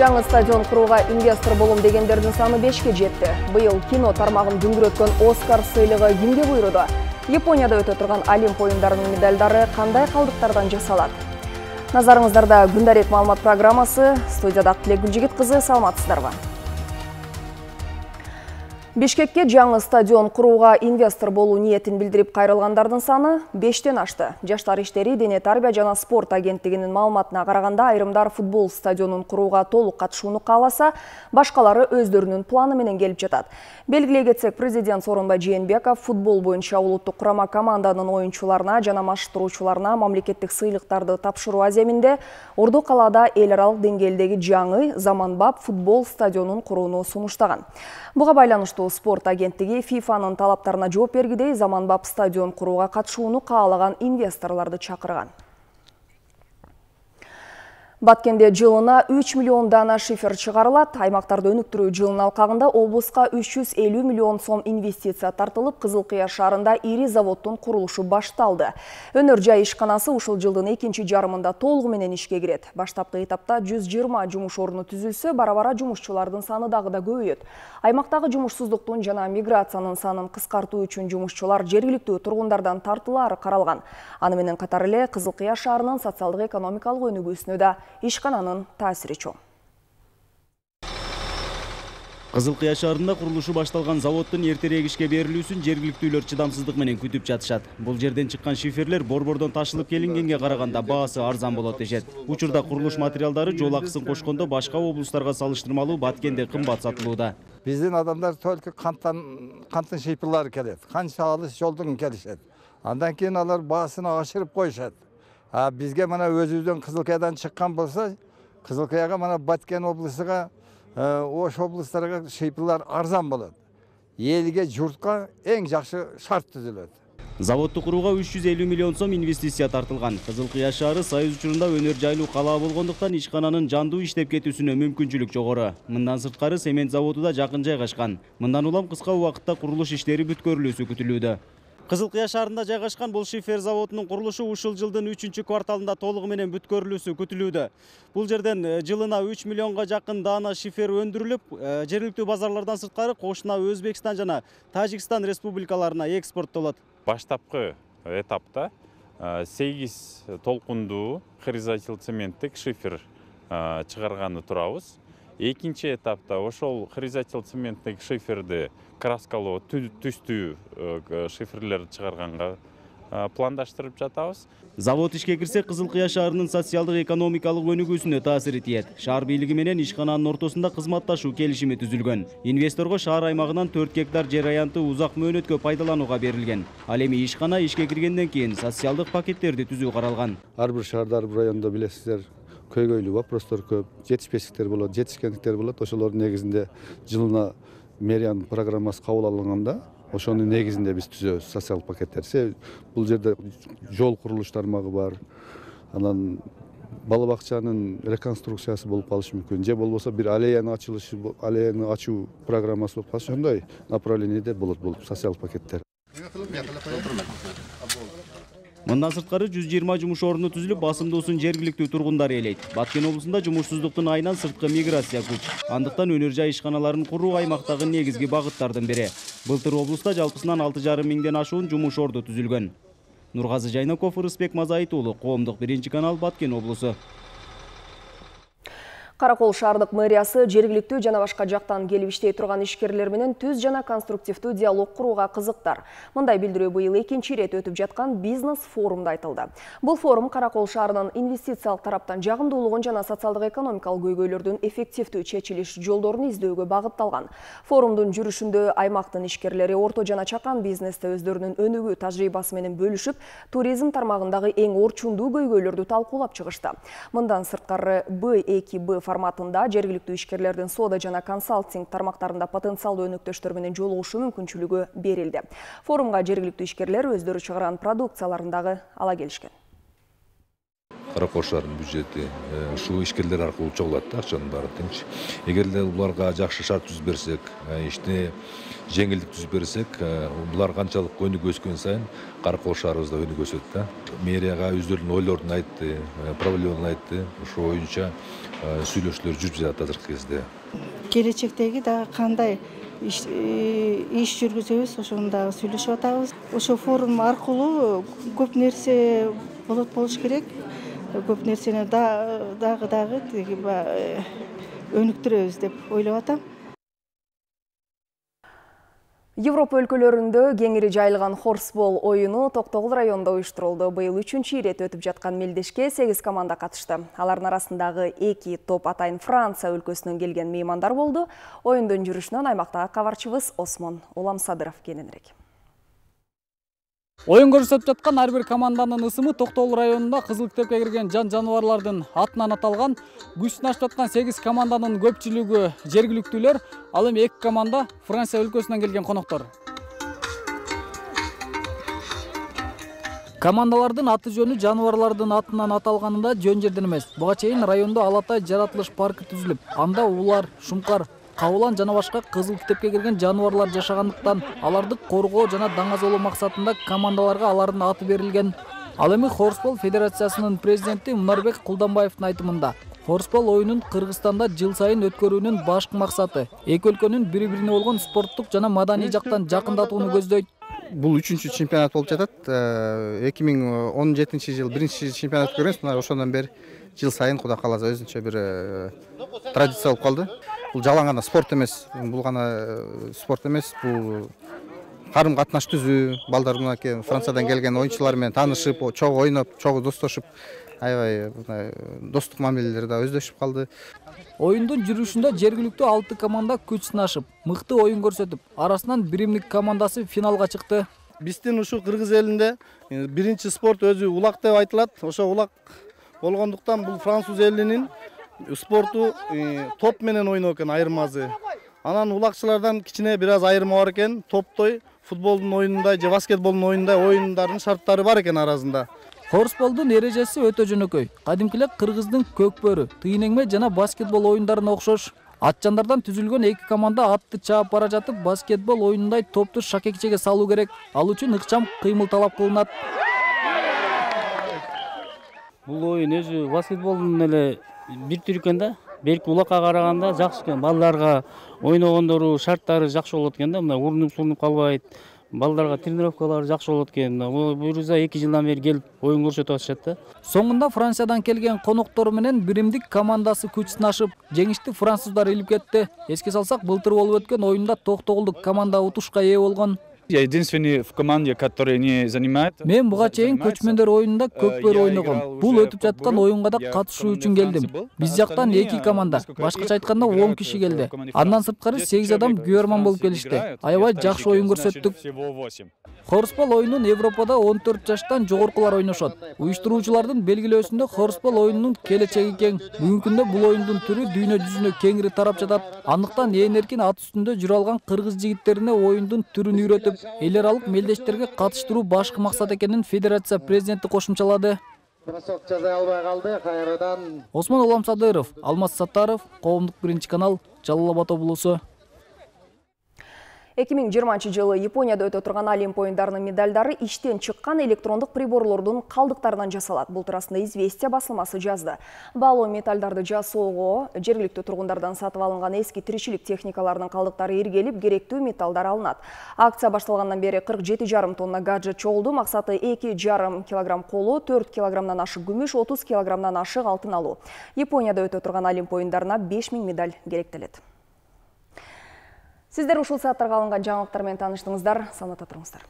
Жаңы стадион құруға инвестор болым дегендердің саны 5-ке жетті. Бұйыл кино тармағын дүңгіреткен Оскар сыйлығы кімге бұйырды? Японияда өте тұрған Олимп ойындарының медальдары қандай қалдықтардан жасалады? Назарыңыздарда күндарек маалымат программасы. Студияда Тілек Гүлжігітқызы, саламатсыздарбы. Бишкекке жаңы стадион құруға инвестор болу ниетін білдіріп қайрылғандардың саны 5-тен ашты. Жаштар иштери дене тарбия жана спорт агенттигинин маалыматына караганда айрымдар футбол стадионун құруға толук катышууну кааласа, башкалары өздөрүнүн планы менен келип жатат. Белгилей кетсек, президент Сооронбай Жээнбеков футбол боюнча улуттук курама команданын оюнчуларына жана машыктыруучуларына мамлекеттик сыйлыктарды тапшыруу аземинде Орду калаада эл аралык деңгээлдеги жаңы заманбап футбол стадионун курууну сунуштаган. Буга байланыштуу спорт агенттиги ФИФАнын талаптарына жооп бергидей заманбап стадион курууга катышууну каалаган инвесторлорду чакырган. Баткенде жылына 3 миллион дана шифер чыгарылат. Аймактарды өнүктүрүү жылын алкагында облуска 350 миллион сом инвестиция тартылып, Кызылкыя шаарында ири заводдун курулушу башталды. Өнөр жай ишканасы ушул жылдын экинчи жарымында толугу менен ишке кирет. Баштапкы этапта 120 жумуш орну түзүлсө, бара-бара жумушчулардын саны дагы да көбөйөт. Аймактагы жумушсуздуктун жана миграциянын санын кыскартуу үчүн жумушчулар жергиликтүү тургундардан тартылаары каралган. Аны менен катар эле Кызылкыя шаарынын социалдык экономикалык өнүгүүсүнө да ишкананын таасири чоң. Кызылкыя шаарында курулушу башталган заводдун эртерээк ишке берилүүсүн жергиликтүүлөр чыдамсыздык менен күтүп жатышат. Бул жерден чыккан шиферлер борбордон ташылып келингенге караганда баасы арзан болот дешет. Учурда курулуш материалдары жол акысын кошкондо башка облустарга салыштырмалуу Баткенде кымбат сатылууда. Биздин адамдар только канттын шифрлары келет. Канча алыс жолдон келишет. Андан кийин алар баасын ашырып коюшат. Бизге мына өзүбүздөн Кызылкыядан чыккан болсо, Кызылкыяга мына Баткен облусуга, Ош облустарга шифрлар арзан болот. Элге, журтка эң жакшы шарт түзүлөт. Заводду курууга 350 миллион сом инвестиция тартылган. Кызылкыя шаары Союз учурунда өнөр жайлуу калаа болгондуктан ишкананын жандуу иштеп кетүүсүнө мүмкүнчүлүк жогору. Мындан сырткары цемент заводу да жакын жайгашкан. Мындан улам кыска убакытта курулуш иштери бүткөрүлүүсү күтүлүүдө. Кызылкыя шаарында жайгашкан бул шифер заводунун курулушу ушул жылдын 3-чү кварталында толугу менен бүткөрүлүүсү күтүлүүдө. Бул жерден жылына 3 миллионго жакын даана шифер өндүрүлүп, жергиликтүү базарлардан сырткары кошуна Өзбекстан жана Тажикстан республикаларына экспорттолот. Баштапкы этапта 8 толкундуу хризотил цементтик шифер чыгарганы турабыз. Экинчи этапта ошол хризотил цементтик шиферди краскалоо түстүү шифрлер чыгарганга пландаштырып жатабыз. Завод ишке кирсе, Кызылкыя шаарынын социалдык экономикалык өнүгүүсүнө таасир этет. Шаар бийлиги менен ишкананын ортосунда кызматташуу келишими түзүлгөн. Инвесторго шаар аймагынан 4 гектар жер аянты узак мөөнөткө пайдаланууга берилген. Ал эми ишкана ишке киргенден кийин социалдык пакеттерди түзүү каралган. Ар бир шаарда, ар бир райондо билесиздер, көйгөйлүү вопростор көп, жетишпестиктер болот, жетишкендиктер болот. Ошолордун негизинде жылына мэриянын программасы кабыл алынганда, ошонун негизинде биз түзөбүз социалдык пакеттерди. Бул жерде жол курулуш тармагы бар. Анан бала бакчанын реконструкциясы болуп калышы мүмкүн. Же болбосо бир аллеяны ачуу программасы болуп калса, ошондой направлениеде болот бул социалдык пакеттер. Мындан сырткары 120 жумуш орну түзүлүп, басымдуусун жергиликтүү тургундар ээлейт. Баткен облусунда жумушсуздуктун айынан сырткы миграция күч. Андыктан өнөр жай ишканаларын куруу аймактагы негизги багыттардын бири. Былтыр облуста жалпысынан 6,5 миңден ашуун жумуш орду түзүлгөн. Нургазы Жайнаков, Рысбек Мазайыт уулу, Коомдук биринчи канал, Баткен облусу. Каракол шаардык мэриясы жергиликтүү жана башка жактан келип иштей турган ишкерлер менен түз жана конструктивдүү диалог курууга кызыктар. Мындай билдирүү быйыл экинчи ирет өтүп жаткан бизнес форумда айтылды. Бул форум Каракол шаарынын инвестициялык тараптан жагымдуулугун жана социалдык экономикалык көйгөйлөрдүн эффективдүү чечилиш жолдорун издөөгө багытталган. Форумдун жүрүшүндө аймактын ишкерлери орто жана чакан бизнесте өздөрүнүн өнүгүү тажрыйбасы менен бөлүшүп, туризм тармагындагы эң орчундуу көйгөйлөрдү талкуулап чыгышты. Мындан сырткары Б2Б форматында жергиликтүү ишкерлердин соода жана консалтинг тармактарында потенциалдуу өнөктөштөр менен жолугушуу мүмкүнчүлүгү берилди. Форумга жергиликтүү ишкерлер өздөрү чыгарган продукцияларын дагы ала келишкен. Каракол шаарынын бюджети ушул ишкерлер аркылуу чогулат да, акчанын баары тең. Эгерде буларга жакшы шарт түзүп берсек, иште жеңилдик түзүп берсек, булар канчалык өнүгүп өскөн сайын Каракол шаарыбызда өнүгүп өсөт да. Мэрияга өздөрүнүн ойлорун айтты, проблемаларын айтты. Ошол боюнча сүйлөшүүлөр жүрүп жатат азыркы кезде. Келечектеги дагы кандай иш жүргүзөбүз, ошону дагы сүйлөшүп атабыз. Ошо форум аркылуу көп нерсе болуш керек. Көп нерсени дагы өнүктүрөбүз деп ойлоп атам. Европа өлкөлөрүндө кеңири жайылган хорсбол оюну Токтогул районунда уюштурулду. Быйыл 3-чү ирет өтүп жаткан мелдешке 8 команда катышты. Алардын арасындагы 2 топ атайын Франция өлкөсүнөн келген меймандар болду. Оюндун жүрүшүнөн аймактагы кабарчыбыз Осмон Уламсадыров кененирээк. Оюн көрсөтүп жаткан ар бир команданын ысымы Токтогул районунда кызыл китепке кирген жан-жаныбарлардын атынан аталган. Күчүн ашып жаткан 8 команданын көпчүлүгү жергиликтүүлөр, ал эми 2 команда Франция өлкөсүнөн келген коноктор. Командалардын аты жөнү жаныбарлардын атынан аталганында жөн жерден эмес. Буга чейин райондо Алатай жаратылыш паркы түзүлүп, анда улар, шумкар, кабылан жана башка кызыл китепке кирген жаныбарлар жашагандыктан аларды коргоо жана даңазолоо максатында командаларга алардын аты берилген. Ал эми Хорсбол Федерациясынын президенти Мунарбек Кулданбаевдин айтымында Хорсбол оюнун Кыргызстанда жыл сайын өткөрүүнүн башкы максаты эки өлкөнүн бири-бирине болгон спорттук жана маданий жактан жакындатууну көздөйт. Бул 3-чү чемпионат болуп жатат. 2017 жыл биринчи чемпионат өткөргөнбүз. Мына ошондон бери жыл сайын Кудай кааласа өзүнчө бир традиция болуп калды. Бул жалаң гана спорт эмес, бул гана спорт эмес, бул карым катнаш түзүү, балдар мынакей Франциядан келген оюнчулар менен таанышып, чогуу ойноп, чогуу достошуп, аябай достук мамилелер да өздөшүп калды. Оюндун жүрүшүндө жергиликтүү 6 команда күч сынашып, мыкты оюн көрсөтүп, арасынан биримдик командасы финалга чыкты. Биздин ушул Кыргыз элинде биринчи спорт өзү улак деп айтылат. Ошо улак болгондуктан бул француз элинин спорту топ менен ойноо экен айырмасы. Анан улакчылардан кичине бир аз айырма бар экен. Топтой футболдун оюнундай же баскетболдун оюнундай оюндардын шарттары бар экен арасында. Хорсболдун эрежеси өтө жөнөкөй. Кадимкиле Кыргыздын көкбөрү, тыйын-эңме жана баскетбол оюндарына окшош. Атчандардан түзүлгөн 2 команда атты чаап бара жатып, баскетбол оюнундай топту шакекчеге салуу керек. Ал үчүн ыкчам кыймыл талап кылынат. Бул оюн өзү баскетболдун эле бир түр экен да. Белки улакка караганда жакшы экен. Балдарга ойногондору шарттары жакшы болот экен да. Мына урунуп калбайт. Балдарга тренировкалары жакшы болот экен. Буюрса 2 жылдан бери келип оюн көрсөтүп атышат да. Соңунда Франциядан келген коноктору менен биримдик командасы күч сынашып, жеңишти француздар илип кетти. Эске салсак, былтыр болуп өткөн оюнда Токтогулдук команда утушка ээ болгон. Я единственный в команде, который не занимает. Мен буга чейин көчмөндөр оюнунда көкбөрү ойногом. Бул өтүп жаткан оюнга да катышуу үчүн келдим. Биз жактан 2 команда, башкача айтканда 10 киши келди. Андан сырткары 8 адам күйөрман болуп келишти. Аябай жакшы оюн көрсөттүк. Хорсбол оюнун Европада 14 жаштан жогоркулар ойношот. Уюштуруучулардын белгилөөсүндө хорсбол оюнунун келечеги кең. Бүгүнкү күндө бул оюндун түрү дүйнө жүзүнө кеңири тарап жатат. Андыктан ээн эркин ат үстүндө жүрө алган кыргыз жигиттерине оюндун түрүн үйрөтүп, эл аралык мелдештерге катыштыруу башкы максат экенин федерация президенти кошумчалады. Осмон Уламсадыров, Алмаз Саттаров, Коомдук биринчи канал, Жалал Абад облусу. 2020 жылы Японияда өтө турган Олимп оюндарынын медалдары иштен чыккан электрондук приборлордун калдыктарынан жасалат. Бул туурасында Известия басылмасы жазды. Баалоо металлдарды жасоого жергиликтүү тургундардан сатып алынган эски тиричилик техникаларынын калдыктары иргелип, керектүү металлдар алынат. Акция башталгандан бери 47,5 тонна гаджет чогулду. Максаты 2,5 килограмм коло, 4 килограммдан ашык күмүш, 30 килограммдан ашык алтын алуу. Японияда өтө турган Олимп оюндарына 5000 медаль керектелет. Сиздер ушул сааттарга алынган жаңылыктар менен тааныштыңыздар. Саламатта туруңуздар.